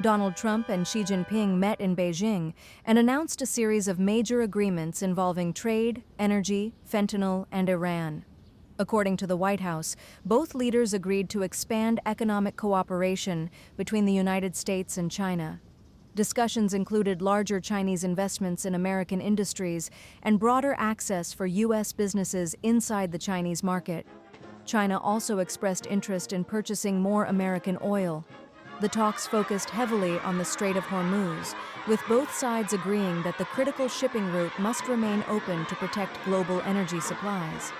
Donald Trump and Xi Jinping met in Beijing and announced a series of major agreements involving trade, energy, fentanyl, and Iran. According to the White House, both leaders agreed to expand economic cooperation between the United States and China. Discussions included larger Chinese investments in American industries and broader access for U.S. businesses inside the Chinese market. China also expressed interest in purchasing more American oil. The talks focused heavily on the Strait of Hormuz, with both sides agreeing that the critical shipping route must remain open to protect global energy supplies.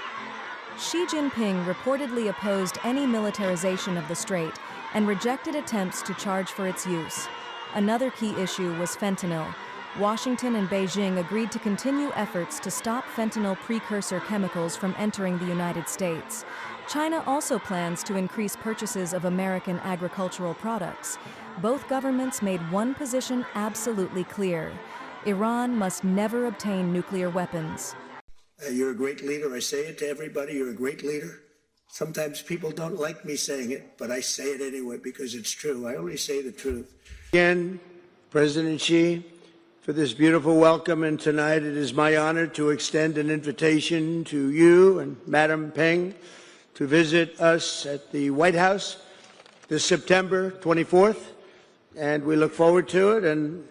Xi Jinping reportedly opposed any militarization of the strait and rejected attempts to charge for its use. Another key issue was fentanyl. Washington and Beijing agreed to continue efforts to stop fentanyl precursor chemicals from entering the United States. China also plans to increase purchases of American agricultural products. Both governments made one position absolutely clear: Iran must never obtain nuclear weapons. You're a great leader. I say it to everybody. You're a great leader. Sometimes people don't like me saying it, but I say it anyway because it's true. I only say the truth. Again, President Xi, for this beautiful welcome, and tonight it is my honor to extend an invitation to you and Madam Peng to visit us at the White House this September 24th, and we look forward to it. And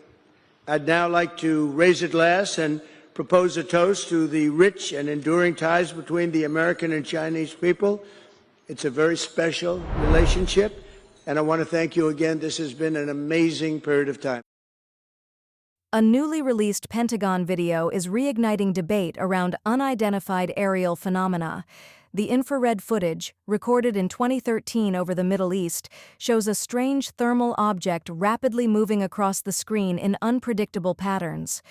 I'd now like to raise a glass and propose a toast to the rich and enduring ties between the American and Chinese people. It's a very special relationship, and I want to thank you again. This has been an amazing period of time. A newly released Pentagon video is reigniting debate around unidentified aerial phenomena. The infrared footage, recorded in 2013 over the Middle East, shows a strange thermal object rapidly moving across the screen in unpredictable patterns.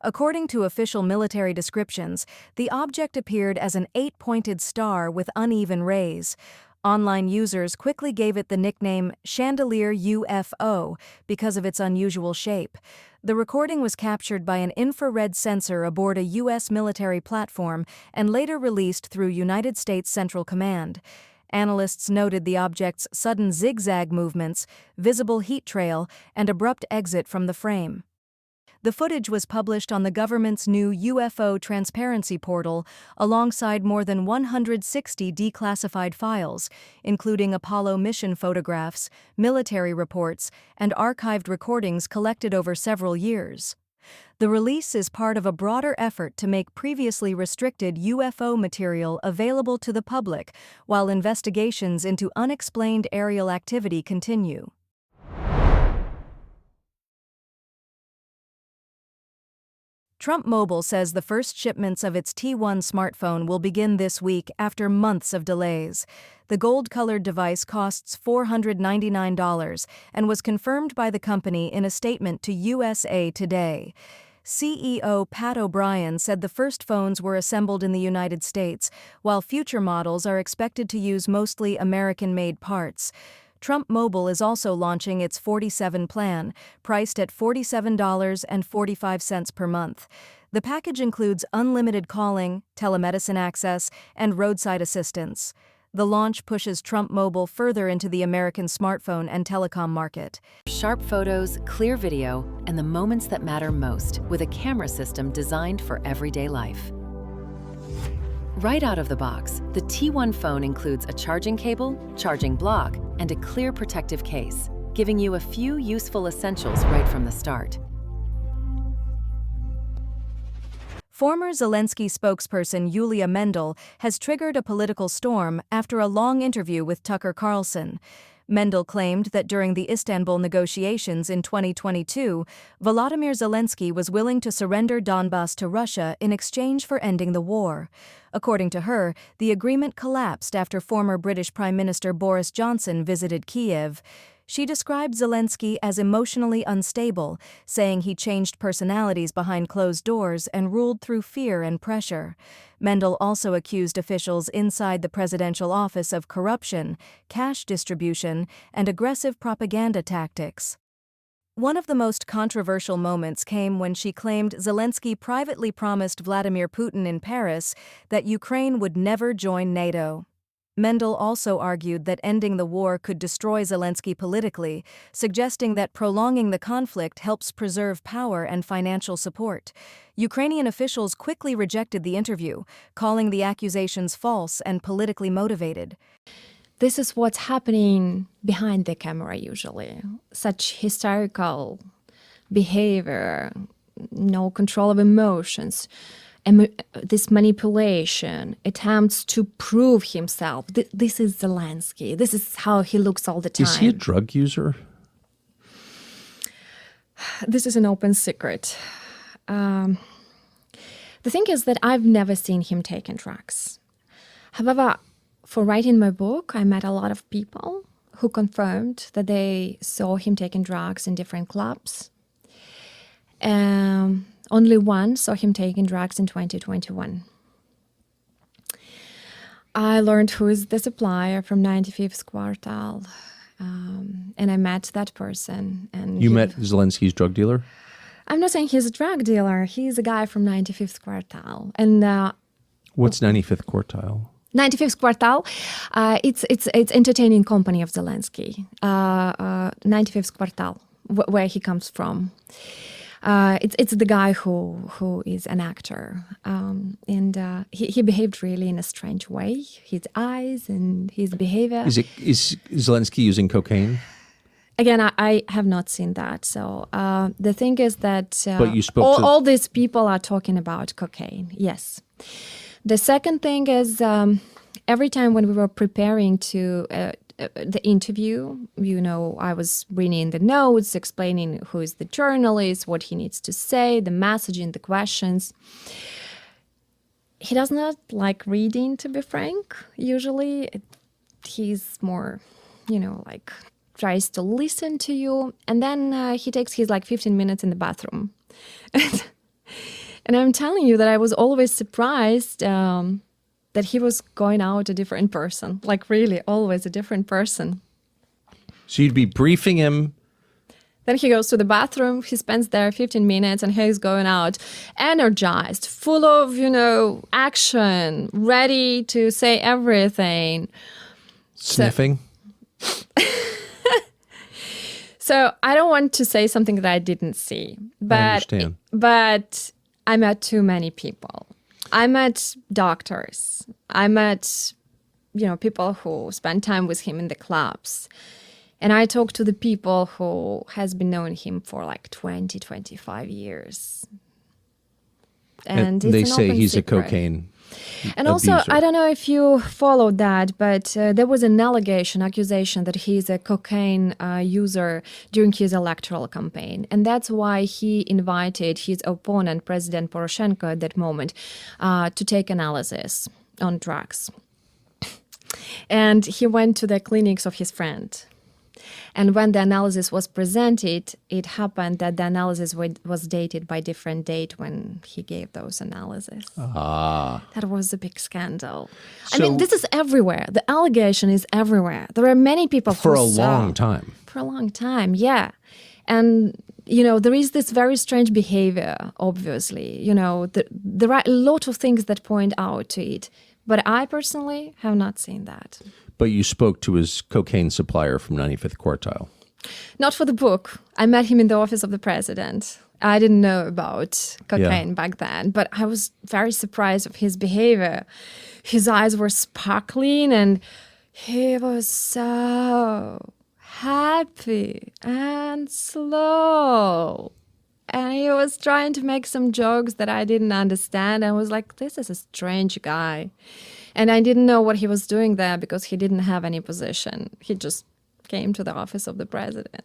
According to official military descriptions, the object appeared as an 8-pointed star with uneven rays. Online users quickly gave it the nickname Chandelier UFO because of its unusual shape. The recording was captured by an infrared sensor aboard a U.S. military platform and later released through United States Central Command. Analysts noted the object's sudden zigzag movements, visible heat trail, and abrupt exit from the frame. The footage was published on the government's new UFO transparency portal alongside more than 160 declassified files, including Apollo mission photographs, military reports, and archived recordings collected over several years. The release is part of a broader effort to make previously restricted UFO material available to the public while investigations into unexplained aerial activity continue. Trump Mobile says the first shipments of its T1 smartphone will begin this week after months of delays. The gold-colored device costs $499 and was confirmed by the company in a statement to USA Today. CEO Pat O'Brien said the first phones were assembled in the United States, while future models are expected to use mostly American-made parts. Trump Mobile is also launching its 47 plan, priced at $47.45 per month. The package includes unlimited calling, telemedicine access, and roadside assistance. The launch pushes Trump Mobile further into the American smartphone and telecom market. Sharp photos, clear video, and the moments that matter most with a camera system designed for everyday life. Right out of the box, the T1 phone includes a charging cable, charging block, and a clear protective case, giving you a few useful essentials right from the start. Former Zelensky spokesperson Yulia Mendel has triggered a political storm after a long interview with Tucker Carlson. Mendel claimed that during the Istanbul negotiations in 2022, Volodymyr Zelensky was willing to surrender Donbas to Russia in exchange for ending the war. According to her, the agreement collapsed after former British Prime Minister Boris Johnson visited Kyiv. She described Zelensky as emotionally unstable, saying he changed personalities behind closed doors and ruled through fear and pressure. Mendel also accused officials inside the presidential office of corruption, cash distribution, and aggressive propaganda tactics. One of the most controversial moments came when she claimed Zelensky privately promised Vladimir Putin in Paris that Ukraine would never join NATO. Mendel also argued that ending the war could destroy Zelensky politically, suggesting that prolonging the conflict helps preserve power and financial support. Ukrainian officials quickly rejected the interview, calling the accusations false and politically motivated. This is what's happening behind the camera usually. Such hysterical behavior, no control of emotions, this manipulation, attempts to prove himself. This is Zelensky. This is how he looks all the time. Is he a drug user? This is an open secret. The thing is that I've never seen him taking drugs. However, for writing my book, I met a lot of people who confirmed that they saw him taking drugs in different clubs. Only one saw him taking drugs in 2021. I learned who is the supplier from 95th Quartile, and I met that person. And You met Zelensky's drug dealer? I'm not saying he's a drug dealer. He's a guy from 95th Quartile. And What's 95th Quartile? 95th Quartile, it's entertaining company of Zelensky. 95th Quartile, where he comes from. It's the guy who is an actor, and he behaved really in a strange way. His eyes and his behavior. Is Zelensky using cocaine? Again, I have not seen that. So the thing is that But you spoke to... all these people are talking about cocaine. Yes. The second thing is every time when we were preparing to the interview, I was reading the notes, explaining who is the journalist, what he needs to say, the messaging, the questions. He does not like reading, to be frank. Usually he's more, tries to listen to you. And then he takes his 15 minutes in the bathroom. And I'm telling you that I was always surprised that he was going out a different person, really always a different person. So you'd be briefing him. Then he goes to the bathroom, he spends there 15 minutes, and he's going out energized, full of, action, ready to say everything. Sniffing? So I don't want to say something that I didn't see. I understand. But I met too many people. I met doctors. I met, people who spent time with him in the clubs. And I talked to the people who has been knowing him for 20, 25 years. And they it's an say open he's secret. a cocaine And also, abuser. I don't know if you followed that, but there was an accusation that he's a cocaine user during his electoral campaign. And that's why he invited his opponent, President Poroshenko, at that moment, to take analysis on drugs. And he went to the clinics of his friend. And when the analysis was presented, it happened that the analysis was dated by different date when he gave those analyses. That was a big scandal. So, this is everywhere. The allegation is everywhere. There are many people for who a long time. For a long time, yeah. And, there is this very strange behavior, obviously. There are a lot of things that point out to it. But I personally have not seen that. But you spoke to his cocaine supplier from 95th Quartile. Not for the book. I met him in the office of the president. I didn't know about cocaine back then, but I was very surprised of his behavior. His eyes were sparkling and he was so happy and slow. And he was trying to make some jokes that I didn't understand. I was like, this is a strange guy. And I didn't know what he was doing there because he didn't have any position. He just came to the office of the president.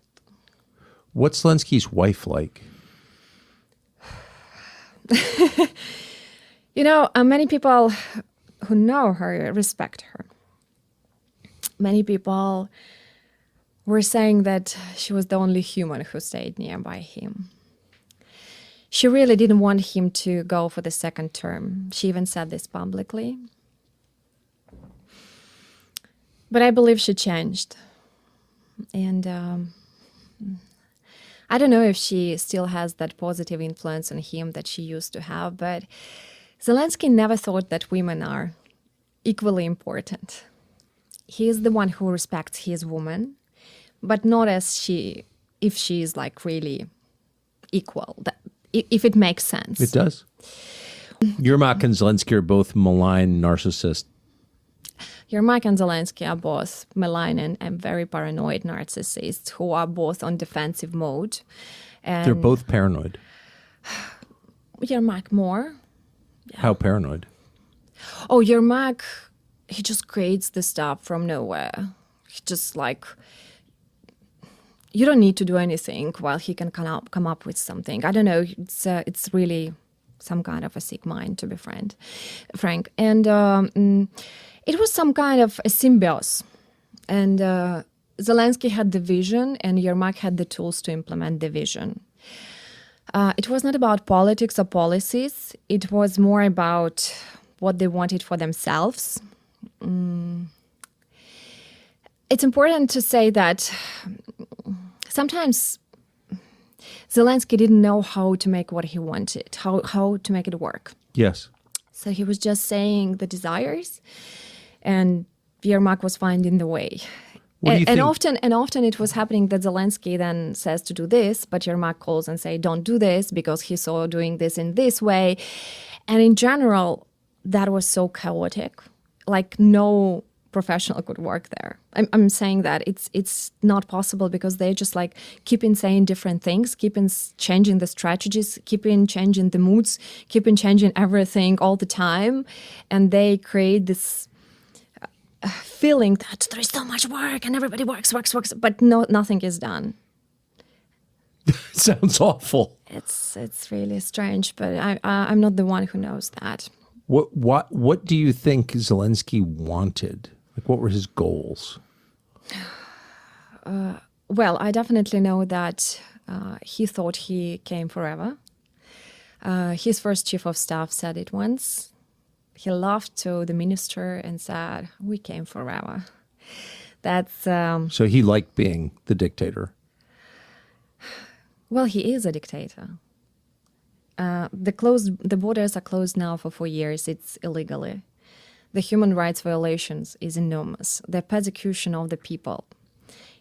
What's Zelensky's wife like? Many people who know her respect her. Many people were saying that she was the only human who stayed nearby him. She really didn't want him to go for the second term. She even said this publicly. But I believe she changed. And I don't know if she still has that positive influence on him that she used to have, but Zelensky never thought that women are equally important. he is the one who respects his woman, but not as if she is like really equal, if it makes sense. It does. Yermak and Zelensky are both malign narcissists. Yermak and Zelensky are both malign and very paranoid narcissists who are both on defensive mode. And They're both paranoid. Yermak more. How paranoid? Oh, Yermak, he just creates the stuff from nowhere. He just like, you don't need to do anything while he can come up with something. I don't know. It's really some kind of a sick mind, to be frank. And it was some kind of a symbiosis. And Zelensky had the vision, and Yermak had the tools to implement the vision. It was not about politics or policies. It was more about what they wanted for themselves. It's important to say that sometimes Zelensky didn't know how to make what he wanted, how to make it work. Yes. So he was just saying the desires, and Yermak was finding the way. What do you think? Often it was happening that Zelensky then says to do this, but Yermak calls and say, don't do this because he saw doing this in this way. And in general, that was so chaotic. Like no professional could work there. I'm saying that it's not possible because they just like keep on saying different things, keep on changing the strategies, keep on changing the moods, keep on changing everything all the time. And they create this feeling that there is so much work and everybody works, but nothing is done. Sounds awful. It's really strange, but I'm not the one who knows that. What do you think Zelensky wanted? Like, what were his goals? Well, I definitely know that he thought he came forever. His first chief of staff said it once. He laughed to the minister and said, "We came forever." That's So he liked being the dictator. well, he is a dictator. The borders are closed now for 4 years. It's illegally. The human rights violations is enormous. The persecution of the people.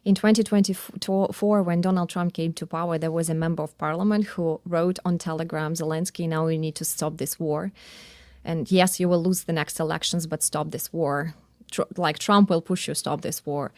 In 2024, when Donald Trump came to power, there was a member of parliament who wrote on Telegram, Zelensky, now we need to stop this war. And yes, you will lose the next elections, but stop this war. Like Trump will push you, stop this war.